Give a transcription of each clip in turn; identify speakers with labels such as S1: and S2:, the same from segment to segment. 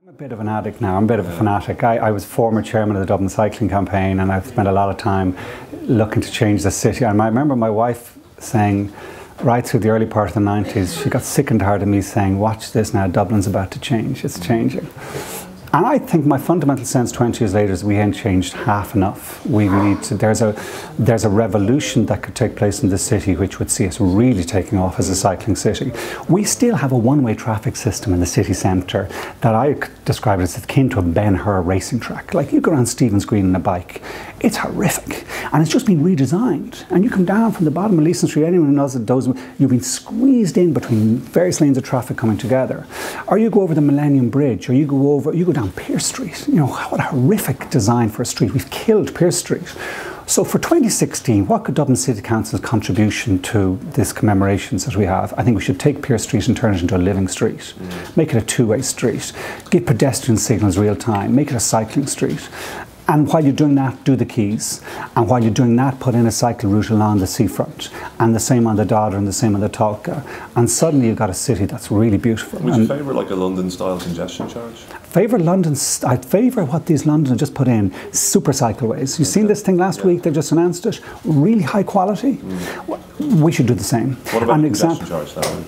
S1: I'm a bit of an addict now, I'm a bit of a fanatic. I was former chairman of the Dublin cycling campaign, and I've spent a lot of time looking to change the city. And I remember my wife saying, right through the early part of the 90s, she got sick and tired of me saying, watch this now, Dublin's about to change, it's changing. And I think my fundamental sense 20 years later is we ain't changed half enough. We need to, there's a revolution that could take place in the city which would see us really taking off as a cycling city. We still have a one-way traffic system in the city centre that I describe as akin to a Ben Hur racing track. Like, you go around Stephen's Green on a bike, it's horrific. And it's just been redesigned. And you come down from the bottom of Leeson Street, anyone who knows it knows, you've been squeezed in between various lanes of traffic coming together. Or you go over the Millennium Bridge, or you go down Pierce Street. You know, what a horrific design for a street. We've killed Pierce Street. So for 2016, what could Dublin City Council's contribution to this commemorations that we have? I think we should take Pierce Street and turn it into a living street. Make it a two-way street. Give pedestrian signals real time. Make it a cycling street. And while you're doing that, do the quays. And while you're doing that, put in a cycle route along the seafront. And the same on the Dodder and the same on the Tolka. And suddenly you've got a city that's really beautiful.
S2: Would you favour like a London-style congestion charge?
S1: I'd favour what these Londoners just put in, super cycleways. You've seen this thing last week, they've just announced it. Really high quality. We should do the same.
S2: What about the congestion charge then?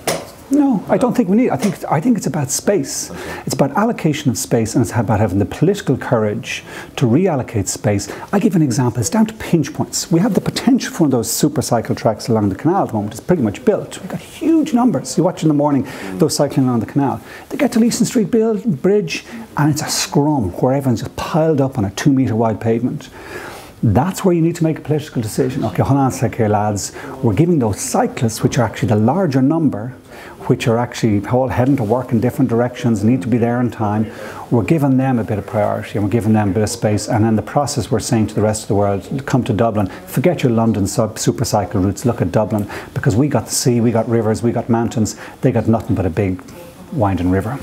S1: No, I don't think we need. I think it's about space. Okay. It's about allocation of space, and it's about having the political courage to reallocate space. I give an example. It's down to pinch points. We have the potential for one of those super cycle tracks along the canal at the moment. It's pretty much built. We've got huge numbers. You watch in the morning those cycling along the canal. They get to Leeson Street Bridge, and it's a scrum where everyone's just piled up on a 2-metre wide pavement. That's where you need to make a political decision. Okay, hold on a sec here, lads. We're giving those cyclists, which are actually the larger number, which are actually all heading to work in different directions, need to be there in time. We're giving them a bit of priority and we're giving them a bit of space. And in the process, we're saying to the rest of the world, come to Dublin, forget your London super cycle routes, look at Dublin, because we got the sea, we got rivers, we got mountains, they got nothing but a big winding river.